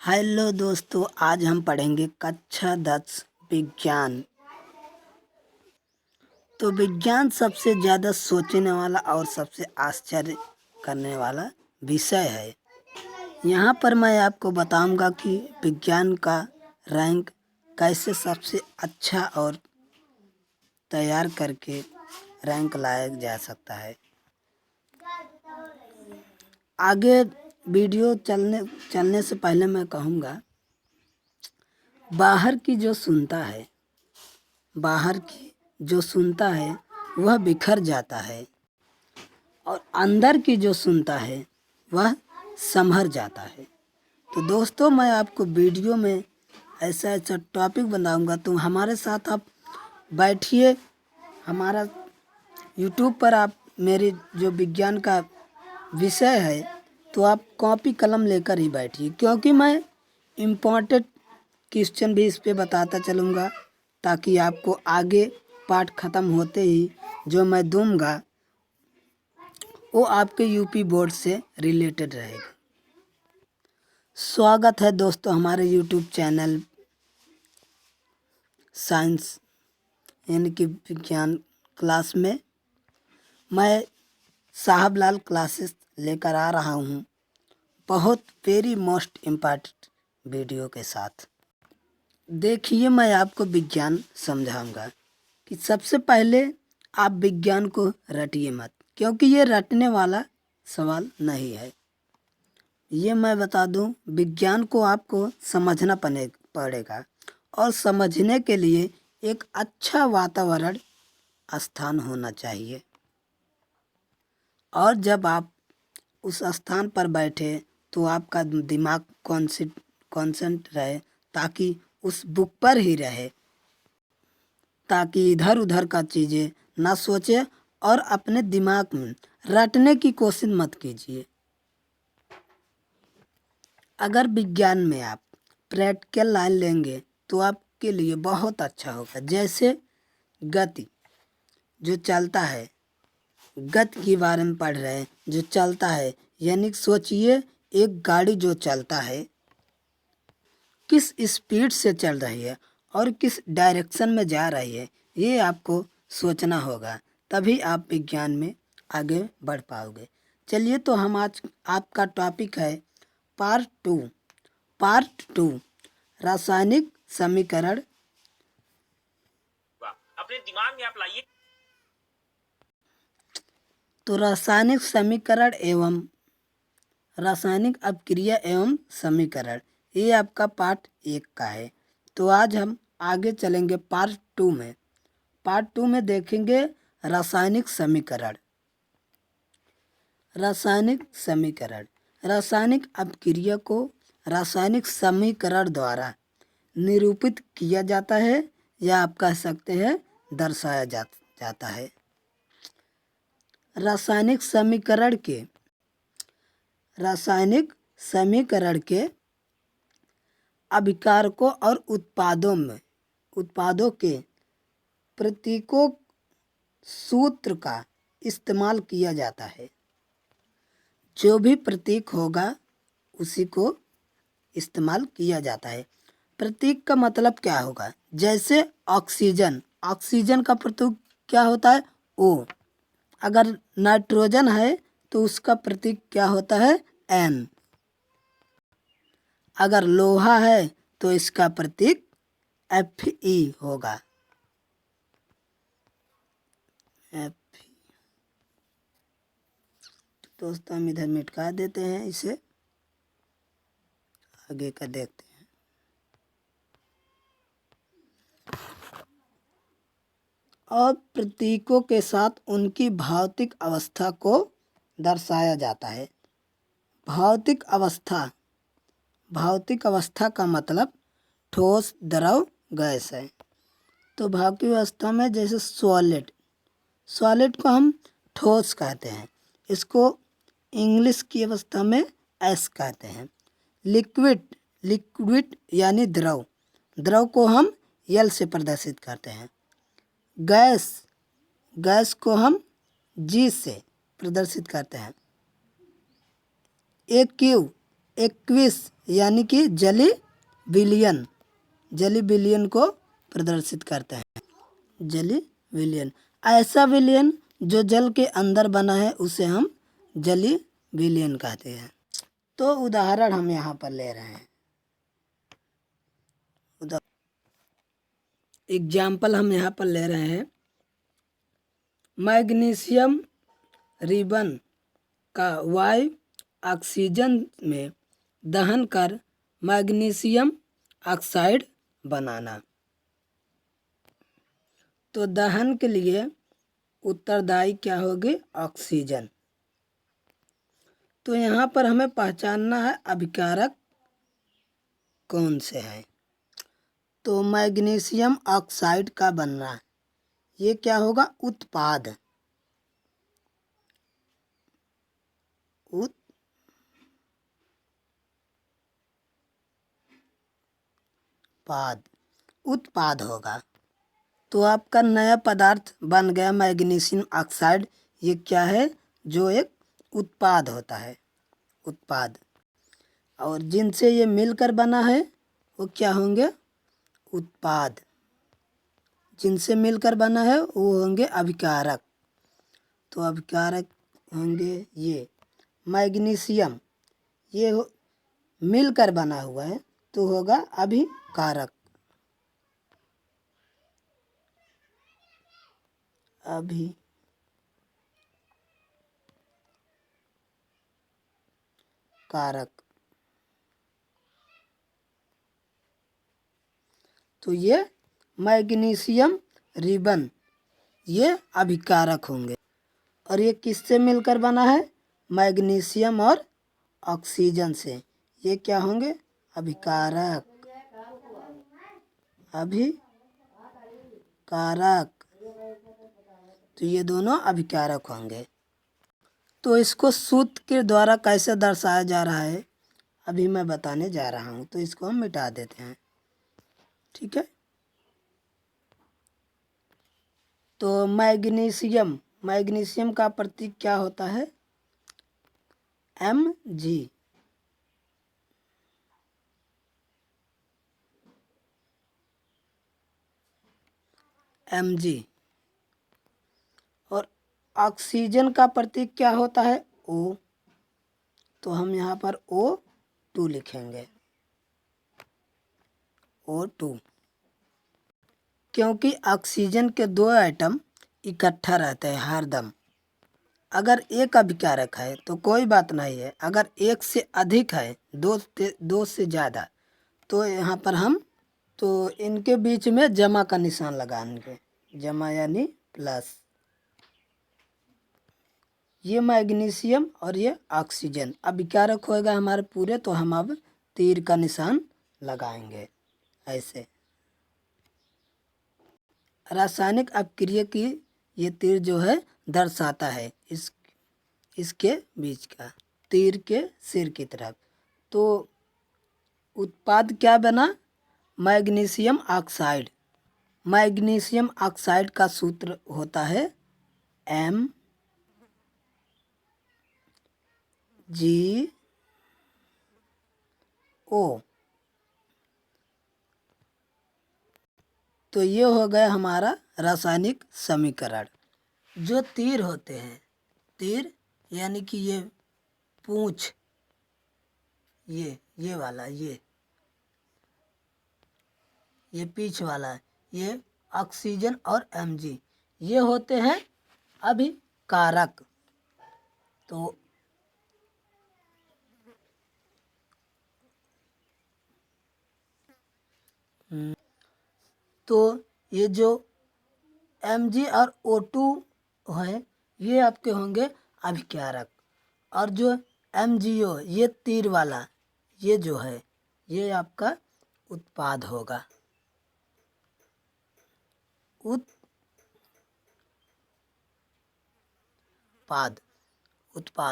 Hello दोस्तों, आज हम पढ़ेंगे कक्षा 10 विज्ञान। तो विज्ञान सबसे ज़्यादा सोचने वाला और सबसे आश्चर्य करने वाला विषय है। यहाँ पर मैं आपको बताऊंगा कि विज्ञान का रैंक कैसे सबसे अच्छा और तैयार करके रैंक लाया जा सकता है। आगे वीडियो चलने से पहले मैं कहूँगा, बाहर की जो सुनता है वह बिखर जाता है और अंदर की जो सुनता है वह संभर जाता है। तो दोस्तों, मैं आपको वीडियो में ऐसा टॉपिक बनाऊंगा, तो हमारे साथ आप बैठिए। हमारा यूट्यूब पर आप मेरे जो विज्ञान का विषय है, तो आप कॉपी कलम लेकर ही बैठिए, क्योंकि मैं इम्पोर्टेंट क्वेश्चन भी इस पे बताता चलूँगा, ताकि आपको आगे पाठ ख़त्म होते ही जो मैं दूंगा वो आपके यूपी बोर्ड से रिलेटेड रहेगा। स्वागत है दोस्तों हमारे यूट्यूब चैनल साइंस यानी कि विज्ञान क्लास में। मैं साहब लाल क्लासेस लेकर आ रहा हूँ बहुत वेरी मोस्ट इम्पॉर्टेंट वीडियो के साथ। देखिए, मैं आपको विज्ञान समझाऊंगा कि सबसे पहले आप विज्ञान को रटिए मत, क्योंकि ये रटने वाला सवाल नहीं है। ये मैं बता दूं, विज्ञान को आपको समझना पड़ेगा और समझने के लिए एक अच्छा वातावरण स्थान होना चाहिए। और जब आप उस स्थान पर बैठे तो आपका दिमाग कॉन्सेंट्रेट रहे, ताकि उस बुक पर ही रहे, ताकि इधर उधर का चीज़ें ना सोचे और अपने दिमाग में रटने की कोशिश मत कीजिए। अगर विज्ञान में आप प्रैक्टिकल लाइन लेंगे तो आपके लिए बहुत अच्छा होगा। जैसे गति, जो चलता है, गति के बारे में पढ़ रहे हैं, जो चलता है, यानी सोचिए एक गाड़ी जो चलता है किस स्पीड से चल रही है और किस डायरेक्शन में जा रही है, ये आपको सोचना होगा, तभी आप विज्ञान में आगे बढ़ पाओगे। चलिए, तो हम आज आपका टॉपिक है पार्ट टू रासायनिक समीकरण। अपने दिमाग में आप लाइए। तो रासायनिक समीकरण एवं रासायनिक अपक्रिया एवं समीकरण, ये आपका पार्ट 1 का है। तो आज हम आगे चलेंगे पार्ट 2 में। पार्ट 2 में देखेंगे रासायनिक समीकरण। रासायनिक अपक्रिया को रासायनिक समीकरण द्वारा निरूपित किया जाता है, या आप कह सकते हैं दर्शाया जाता है। रासायनिक समीकरण के अभिकारकों और उत्पादों के प्रतीकों सूत्र का इस्तेमाल किया जाता है। जो भी प्रतीक होगा उसी को इस्तेमाल किया जाता है। प्रतीक का मतलब क्या होगा? जैसे ऑक्सीजन का प्रतीक क्या होता है? O। अगर नाइट्रोजन है तो उसका प्रतीक क्या होता है? N। अगर लोहा है तो इसका प्रतीक Fe होगा। दोस्तों, हम इधर मिटका देते हैं, इसे आगे का देखते हैं। और प्रतीकों के साथ उनकी भौतिक अवस्था को दर्शाया जाता है। भौतिक अवस्था का मतलब ठोस, द्रव, गैस है। तो भौतिक अवस्था में जैसे सॉलिड को हम ठोस कहते हैं, इसको इंग्लिश की अवस्था में एस कहते हैं। लिक्विड यानी द्रव को हम यल से प्रदर्शित करते हैं। गैस को हम जी से प्रदर्शित करते हैं। 21 यानी कि जली विलियन को प्रदर्शित करते हैं। जली विलियन, ऐसा विलियन जो जल के अंदर बना है उसे हम जली विलियन कहते हैं। तो उदाहरण हम यहाँ पर ले रहे हैं, एग्जाम्पल हम यहाँ पर ले रहे हैं। मैग्नीशियम रिबन का वायु ऑक्सीजन में दहन कर मैग्नीशियम ऑक्साइड बनाना। तो दहन के लिए उत्तरदायी क्या होगी? ऑक्सीजन। तो यहाँ पर हमें पहचानना है अभिकारक कौन से हैं। तो मैग्नीशियम ऑक्साइड का बनना, ये क्या होगा? उत्पाद। उत्पाद होगा। तो आपका नया पदार्थ बन गया मैग्नीशियम ऑक्साइड। ये क्या है? जो एक उत्पाद होता है, उत्पाद। और जिनसे ये मिलकर बना है वो क्या होंगे? उत्पाद। जिनसे मिलकर बना है वो होंगे अभिकारक। तो अभिकारक होंगे ये मैग्नीशियम, ये मिलकर बना हुआ है तो होगा अभिकारक। कारक। तो ये मैग्नीशियम रिबन ये अभिकारक होंगे। और ये किससे मिलकर बना है? मैग्नीशियम और ऑक्सीजन से। ये क्या होंगे? अभिकारक। तो ये दोनों अभिकारक होंगे। तो इसको सूत्र के द्वारा कैसे दर्शाया जा रहा है अभी मैं बताने जा रहा हूँ। तो इसको हम मिटा देते हैं, ठीक है। तो मैग्नीशियम का प्रतीक क्या होता है? Mg। और ऑक्सीजन का प्रतीक क्या होता है? O। तो हम यहाँ पर O2 लिखेंगे, O2। क्योंकि ऑक्सीजन के दो एटम इकट्ठा रहते हैं हरदम। अगर एक अभिकारक है तो कोई बात नहीं है, अगर एक से अधिक है, दो से ज़्यादा, तो यहाँ पर हम तो इनके बीच में जमा का निशान लगाएंगे, जमा यानी प्लस। ये मैग्नीशियम और ये ऑक्सीजन अभिकारक होएगा हमारे पूरे, तो हम अब तीर का निशान लगाएंगे ऐसे। रासायनिक अपक्रिया की ये तीर जो है दर्शाता है इसके बीच का, तीर के सिर की तरफ। तो उत्पाद क्या बना? Magnesium oxide. मैग्नीशियम ऑक्साइड का सूत्र होता है MgO। तो ये हो गया हमारा रासायनिक समीकरण। जो तीर होते हैं, तीर यानी कि ये पूंछ, ये वाला, ये पीछ वाला, ये ऑक्सीजन और Mg, ये होते हैं अभिकारक। तो ये जो Mg और O2 है ये आपके होंगे अभिकारक। और जो MgO ये तीर वाला, ये जो है ये आपका उत्पाद होगा, उत्पाद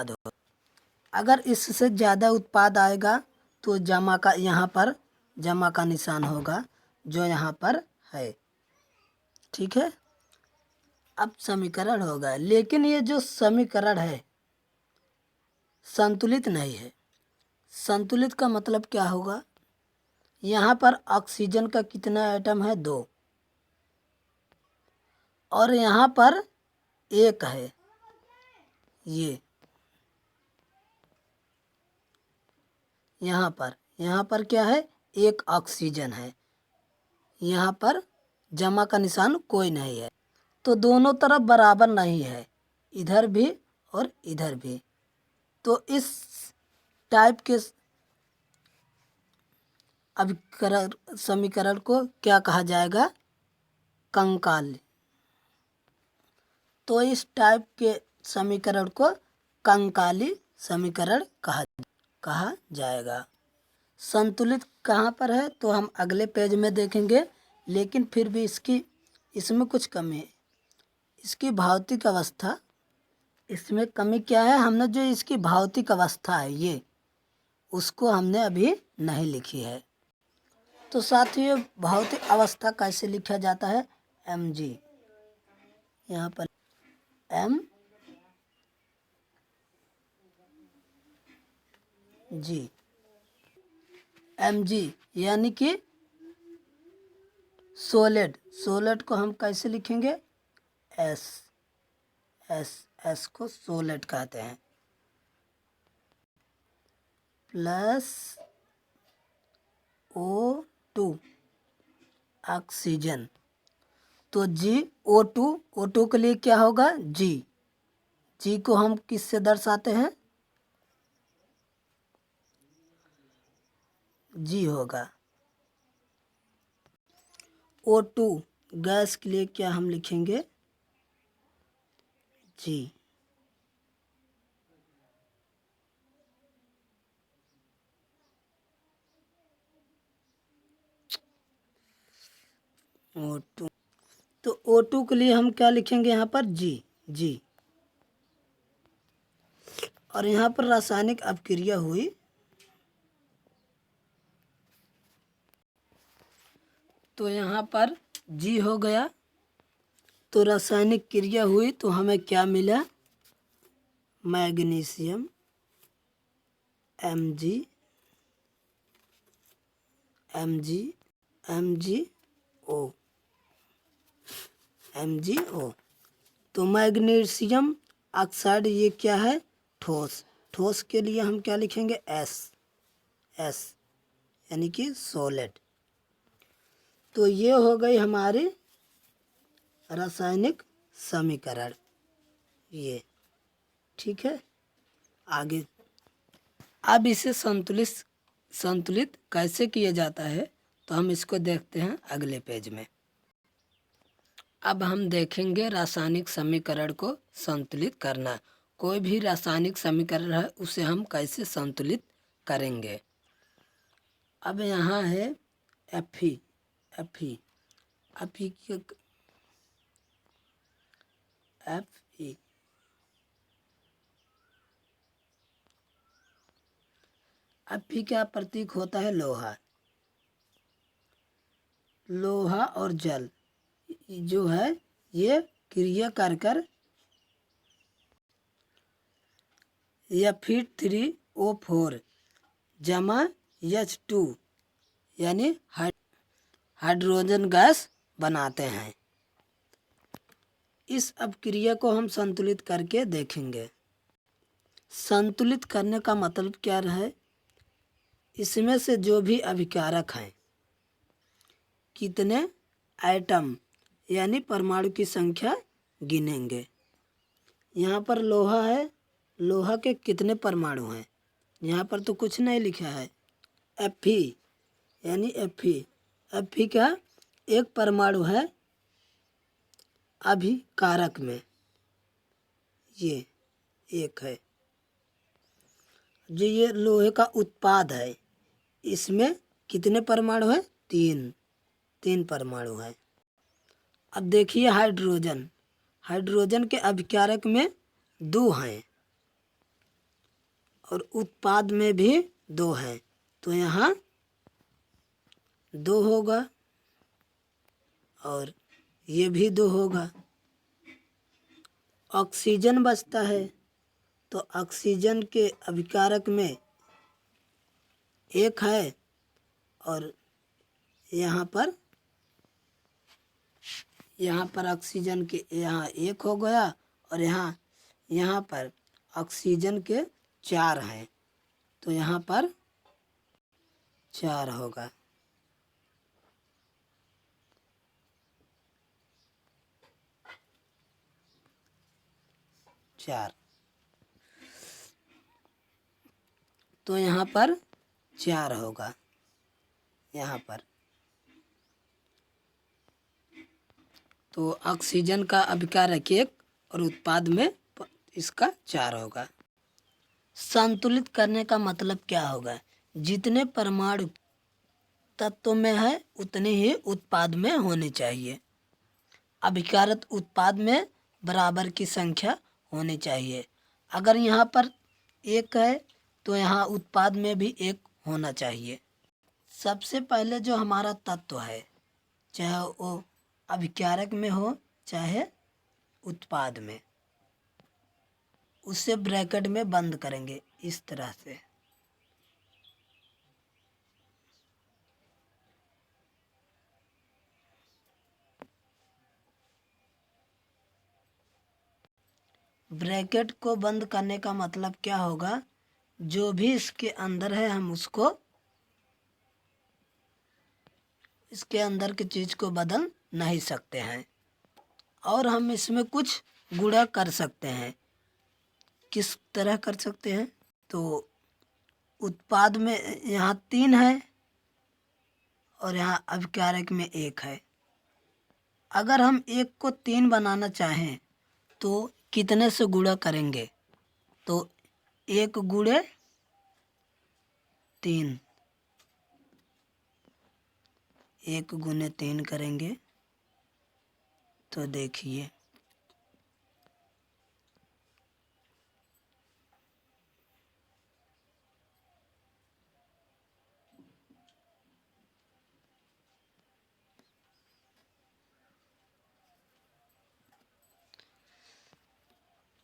होगा। अगर इससे ज़्यादा उत्पाद आएगा तो जमा का, यहाँ पर जमा का निशान होगा जो यहाँ पर है, ठीक है। अब समीकरण होगा, लेकिन ये जो समीकरण है संतुलित नहीं है। संतुलित का मतलब क्या होगा? यहाँ पर ऑक्सीजन का कितना एटम है? 2, और यहाँ पर 1 है। ये यहाँ पर क्या है? 1 ऑक्सीजन है। यहाँ पर जमा का निशान कोई नहीं है, तो दोनों तरफ बराबर नहीं है, इधर भी और इधर भी। तो इस टाइप के अभिकरण समीकरण को क्या कहा जाएगा? कंकाली। तो इस टाइप के समीकरण को कंकाली समीकरण कहा जाएगा। संतुलित कहाँ पर है तो हम अगले पेज में देखेंगे, लेकिन फिर भी इसमें कुछ कमी है। इसकी भौतिक अवस्था, इसमें कमी क्या है? हमने जो इसकी भौतिक अवस्था है ये, उसको हमने अभी नहीं लिखी है। तो साथियों, भौतिक अवस्था कैसे लिखा जाता है? mg, यहाँ पर mg यानी कि सोलेड को हम कैसे लिखेंगे? एस को सोलेड कहते हैं, प्लस O2 ऑक्सीजन। तो O2 के लिए क्या होगा? जी को हम किससे दर्शाते हैं? जी होगा। O2 गैस के लिए क्या हम लिखेंगे? जी। O2, तो O2 के लिए हम क्या लिखेंगे? यहाँ पर जी। और यहाँ पर रासायनिक अपक्रिया हुई, तो यहाँ पर जी हो गया। तो रासायनिक क्रिया हुई तो हमें क्या मिला? Magnesium MgO। तो मैग्नीशियम ऑक्साइड ये क्या है? ठोस के लिए हम क्या लिखेंगे? एस यानी कि सॉलिड। तो ये हो गई हमारी रासायनिक समीकरण, ये ठीक है। आगे अब इसे संतुलित कैसे किया जाता है तो हम इसको देखते हैं अगले पेज में। अब हम देखेंगे रासायनिक समीकरण को संतुलित करना। कोई भी रासायनिक समीकरण है उसे हम कैसे संतुलित करेंगे। अब यहाँ है Fe क्या प्रतीक होता है? लोहा और जल जो है ये क्रिया कर Fe3O4 जमा H2 यानी हाइड्रोजन गैस बनाते हैं। इस अपक्रिया को हम संतुलित करके देखेंगे। संतुलित करने का मतलब क्या है? इसमें से जो भी अभिकारक हैं, कितने एटम यानी परमाणु की संख्या गिनेंगे। यहाँ पर लोहा है, लोहा के कितने परमाणु हैं? यहाँ पर तो कुछ नहीं लिखा है। Fe यानी Fe का एक परमाणु है अभिकारक में, ये एक है। जो ये लोहे का उत्पाद है इसमें कितने परमाणु हैं? 3 परमाणु हैं। अब देखिए हाइड्रोजन के अभिकारक में 2 हैं और उत्पाद में भी 2 हैं, तो यहाँ 2 होगा और ये भी 2 होगा। ऑक्सीजन बचता है, तो ऑक्सीजन के अभिकारक में एक है, और यहाँ पर ऑक्सीजन के यहाँ एक हो गया, और यहाँ पर ऑक्सीजन के 4 हैं, तो यहाँ पर 4 होगा। चार, तो यहाँ पर 4 होगा। यहाँ पर तो ऑक्सीजन का अभिकारक 1 और उत्पाद में इसका 4 होगा। संतुलित करने का मतलब क्या होगा? जितने परमाणु तत्व में है उतने ही उत्पाद में होने चाहिए। अभिकारक उत्पाद में बराबर की संख्या होनी चाहिए। अगर यहाँ पर 1 है तो यहाँ उत्पाद में भी 1 होना चाहिए। सबसे पहले जो हमारा तत्व है, चाहे वो अभिकारक में हो चाहे उत्पाद में, उसे ब्रैकेट में बंद करेंगे इस तरह से। ब्रैकेट को बंद करने का मतलब क्या होगा? जो भी इसके अंदर है हम उसको, इसके अंदर की चीज़ को बदल नहीं सकते हैं, और हम इसमें कुछ गुणा कर सकते हैं। किस तरह कर सकते हैं? तो उत्पाद में यहाँ 3 है और यहाँ अभिकारक में 1 है। अगर हम 1 को 3 बनाना चाहें तो कितने से गुणा करेंगे? तो 1 गुणे 3, 1 गुणे 3 करेंगे तो देखिए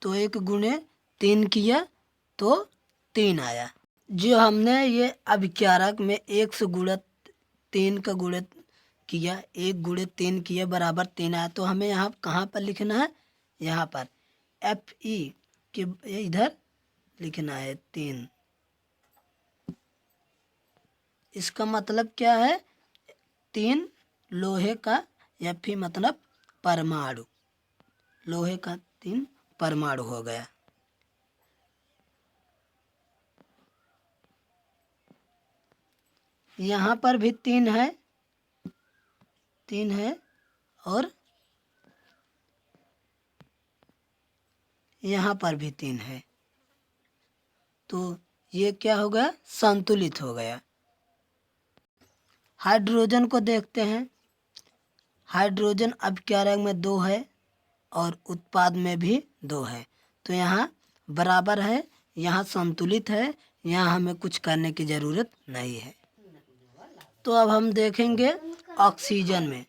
तो 1 गुणे 3 किया तो 3 आया। जो हमने ये अभिकारक में 1 से गुणा 3 का गुणा किया, 1 गुणे 3 किया बराबर 3 आया, तो हमें यहाँ कहाँ पर लिखना है? यहाँ पर Fe के इधर लिखना है 3। इसका मतलब क्या है? 3 लोहे का, Fe मतलब परमाणु, लोहे का 3 परमाणु हो गया। यहाँ पर भी 3 है, 3 है, और यहाँ पर भी 3 है, तो ये क्या हो गया? संतुलित हो गया। हाइड्रोजन को देखते हैं। हाइड्रोजन अभिकारक में 2 है और उत्पाद में भी 2 है, तो यहाँ बराबर है, यहाँ संतुलित है, यहाँ हमें कुछ करने की ज़रूरत नहीं है। तो अब हम देखेंगे ऑक्सीजन में।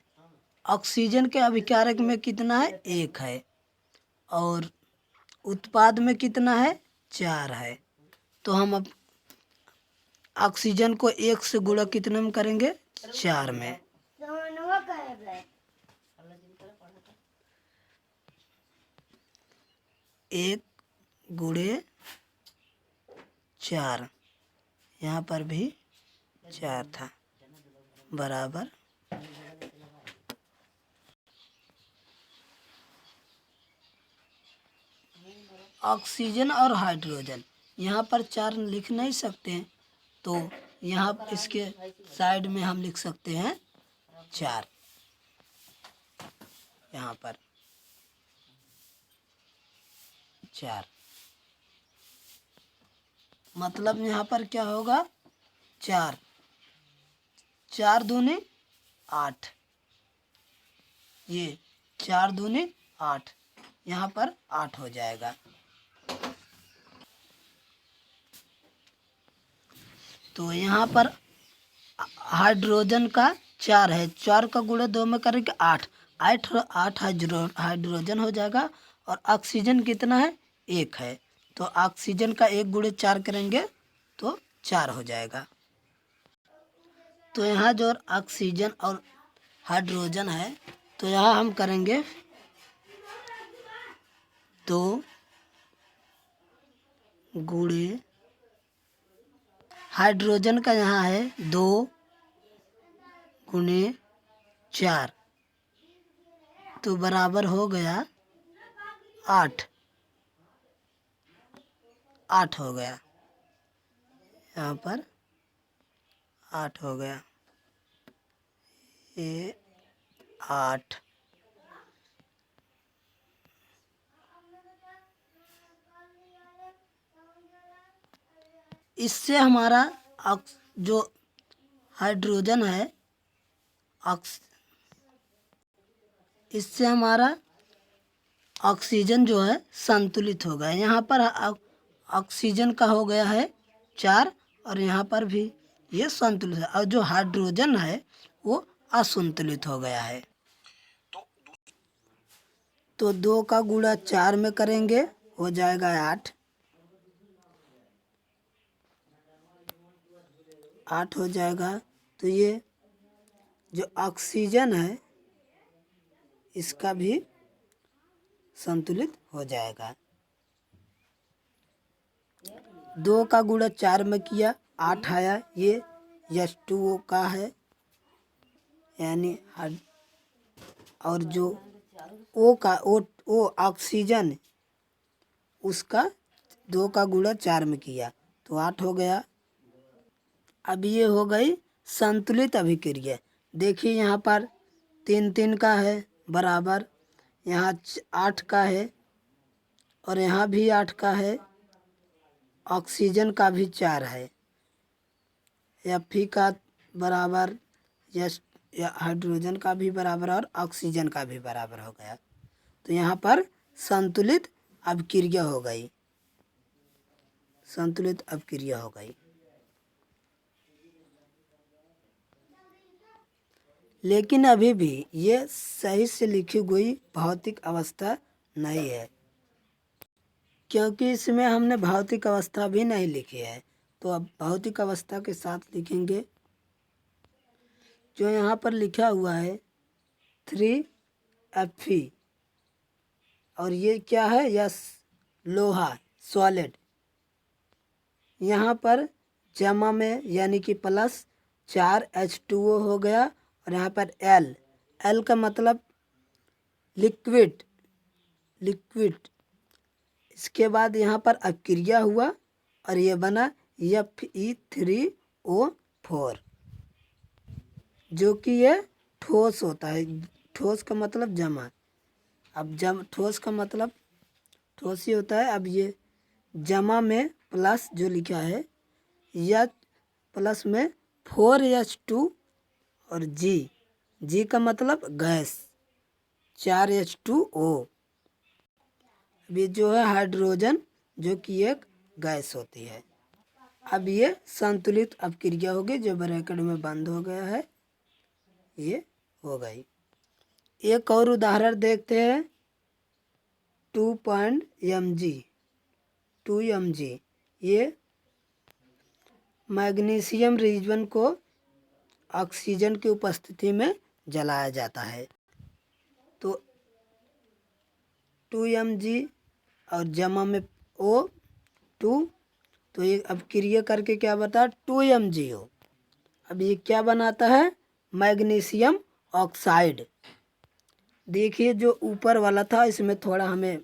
ऑक्सीजन के अभिकारक में कितना है? 1 है, और उत्पाद में कितना है? 4 है। तो हम अब ऑक्सीजन को 1 से गुणा कितने में करेंगे? 4 में। 1 गुणे 4, यहाँ पर भी 4 था, बराबर ऑक्सीजन और हाइड्रोजन। यहाँ पर 4 लिख नहीं सकते हैं, तो यहाँ इसके साइड में हम लिख सकते हैं 4, यहाँ पर 4, मतलब यहाँ पर क्या होगा? 4, 4 दूनी 8, ये 4 दूनी 8, यहाँ पर 8 हो जाएगा। तो यहाँ पर हाइड्रोजन का 4 है, 4 का गुणा 2 में करेंगे 8, 8 हाइड्रोजन हो जाएगा, और ऑक्सीजन कितना है? 1 है, तो ऑक्सीजन का 1 गुणे 4 करेंगे तो 4 हो जाएगा। तो यहाँ जो ऑक्सीजन और हाइड्रोजन है, तो यहाँ हम करेंगे 2 गुणे हाइड्रोजन का यहाँ है 2 गुणे 4, तो बराबर हो गया 8 हो गया, यहाँ पर 8 हो गया, ये 8। इससे हमारा जो हाइड्रोजन है इससे हमारा ऑक्सीजन जो है संतुलित हो गया। यहाँ पर ऑक्सीजन का हो गया है 4 और यहाँ पर भी ये संतुलित है, और जो हाइड्रोजन है वो असंतुलित हो गया है। तो 2 का गुणा 4 में करेंगे, हो जाएगा 8 हो जाएगा। तो ये जो ऑक्सीजन है इसका भी संतुलित हो जाएगा। 2 का गुणा 4 में किया 8 आया, ये H2O का है यानी और जो O का O ऑक्सीजन उसका 2 का गुणा 4 में किया तो 8 हो गया। अब ये हो गई संतुलित अभिक्रिया। देखिए यहाँ पर 3 का है बराबर, यहाँ 8 का है और यहाँ भी 8 का है, ऑक्सीजन का भी 4 है, Fe का बराबर या हाइड्रोजन का भी बराबर और ऑक्सीजन का भी बराबर हो गया। तो यहाँ पर संतुलित अभिक्रिया हो गई, संतुलित अभिक्रिया हो गई। लेकिन अभी भी ये सही से लिखी हुई भौतिक अवस्था नहीं है, क्योंकि इसमें हमने भौतिक अवस्था भी नहीं लिखी है। तो अब भौतिक अवस्था के साथ लिखेंगे। जो यहाँ पर लिखा हुआ है 3Fe, और ये क्या है, यस लोहा सॉलिड। यहाँ पर जमा में यानी कि प्लस 4 H2O हो गया, और यहाँ पर L का मतलब लिक्विड। इसके बाद यहाँ पर अभिक्रिया हुआ और ये बना Fe3O4, जो कि ये ठोस होता है। ठोस का मतलब जमा। अब ठोस का मतलब ठोस ही होता है। अब ये जमा में प्लस जो लिखा है या प्लस में 4H2 और G का मतलब गैस 4H2O। ये जो है हाइड्रोजन, जो कि एक गैस होती है। अब ये संतुलित अभिक्रिया होगी, जो ब्रैकेट में बंद हो गया है, ये हो गई। एक और उदाहरण देखते हैं। 2mg ये मैग्नीशियम रिजन को ऑक्सीजन की उपस्थिति में जलाया जाता है। तो 2mg और जमा में O2, तो ये अभिक्रिया करके क्या बता 2MgO। अब ये क्या बनाता है, मैग्नीशियम ऑक्साइड। देखिए जो ऊपर वाला था इसमें थोड़ा हमें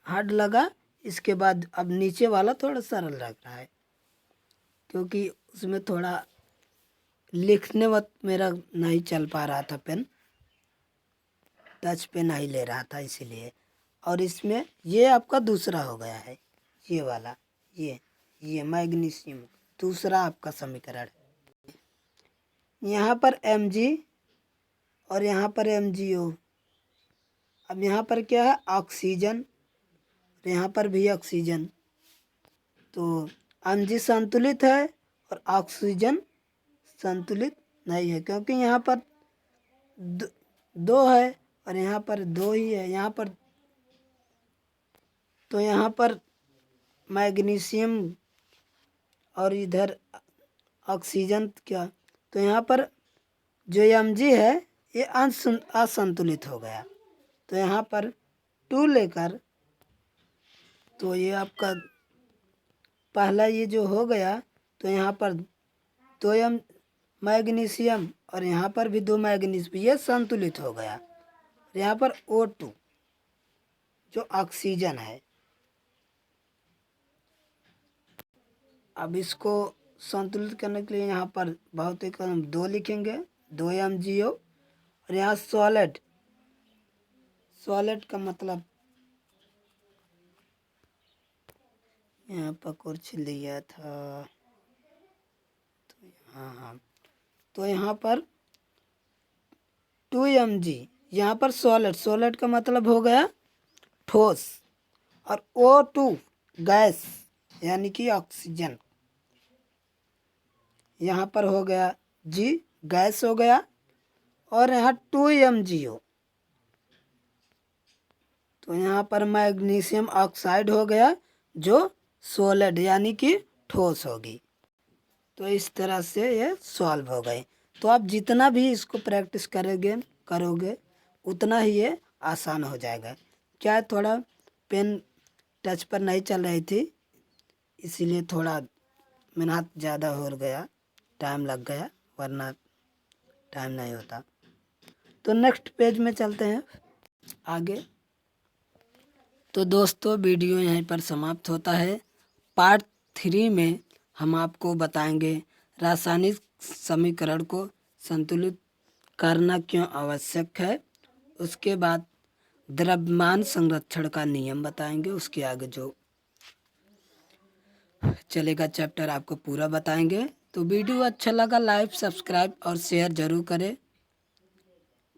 हार्ड लगा, इसके बाद अब नीचे वाला थोड़ा सरल लग रहा है, क्योंकि उसमें थोड़ा लिखने वक्त मेरा नहीं चल पा रहा था, पेन टच पे नहीं ले रहा था इसीलिए। और इसमें ये आपका दूसरा हो गया है, ये वाला, ये मैग्नीशियम दूसरा आपका समीकरण। यहाँ पर Mg और यहाँ पर MgO। अब यहाँ पर क्या है, ऑक्सीजन, और यहाँ पर भी ऑक्सीजन। तो Mg संतुलित है और ऑक्सीजन संतुलित नहीं है, क्योंकि यहाँ पर दो है और यहाँ पर 2 ही है। यहाँ पर तो यहाँ पर मैग्नीशियम और इधर ऑक्सीजन क्या, तो यहाँ पर जो mg है ये असंतुलित हो गया। तो यहाँ पर 2 लेकर, तो ये आपका पहला ये जो हो गया, तो यहाँ पर 2 मैग्नीशियम और यहाँ पर भी 2 मैग्नीशियम, ये संतुलित हो गया। यहाँ पर O2 जो ऑक्सीजन है, अब इसको संतुलित करने के लिए यहाँ पर भौतिक कदम 2 लिखेंगे, 2 MgO। और यहाँ सॉलिड, सॉलिड का मतलब यहाँ पर कुछ लिया था, तो हाँ, तो यहाँ पर 2 mg, यहाँ पर सॉलिड, सॉलिड का मतलब हो गया ठोस, और O2 गैस यानी कि ऑक्सीजन, यहाँ पर हो गया G गैस हो गया। और यहाँ 2 MgO, तो यहाँ पर मैग्नीशियम ऑक्साइड हो गया जो सॉलिड यानी कि ठोस होगी। तो इस तरह से ये सॉल्व हो गए। तो आप जितना भी इसको प्रैक्टिस करोगे उतना ही ये आसान हो जाएगा। क्या थोड़ा पेन टच पर नहीं चल रही थी, इसीलिए थोड़ा मेहनत ज़्यादा हो गया, टाइम लग गया, वरना टाइम नहीं होता। तो नेक्स्ट पेज में चलते हैं आगे। तो दोस्तों वीडियो यहीं पर समाप्त होता है। पार्ट 3 में हम आपको बताएंगे रासायनिक समीकरण को संतुलित करना क्यों आवश्यक है। उसके बाद द्रव्यमान संरक्षण का नियम बताएंगे। उसके आगे जो चलेगा चैप्टर आपको पूरा बताएंगे। तो वीडियो अच्छा लगा लाइक सब्सक्राइब और शेयर ज़रूर करें,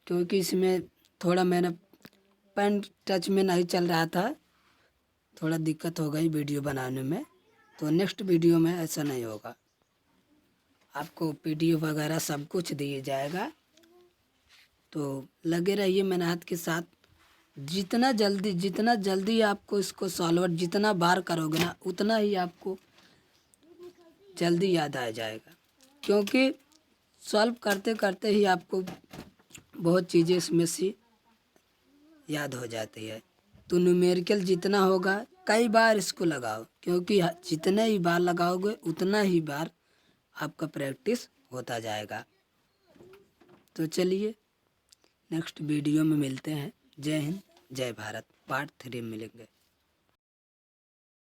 क्योंकि इसमें थोड़ा मैंने पेन टच में नहीं चल रहा था, थोड़ा दिक्कत हो गई वीडियो बनाने में। तो नेक्स्ट वीडियो में ऐसा नहीं होगा, आपको PDF वगैरह सब कुछ दिया जाएगा। तो लगे रहिए मेहनत के साथ। जितना जल्दी आपको इसको सॉल्व जितना बार करोगे ना, उतना ही आपको जल्दी याद आ जाएगा, क्योंकि सॉल्व करते करते ही आपको बहुत चीज़ें इसमें से याद हो जाती है। तो न्यूमेरिकल जितना होगा कई बार इसको लगाओ, क्योंकि जितने ही बार लगाओगे उतना ही बार आपका प्रैक्टिस होता जाएगा। तो चलिए नेक्स्ट वीडियो में मिलते हैं। जय हिंद जय भारत, पार्ट 3 में मिलेंगे।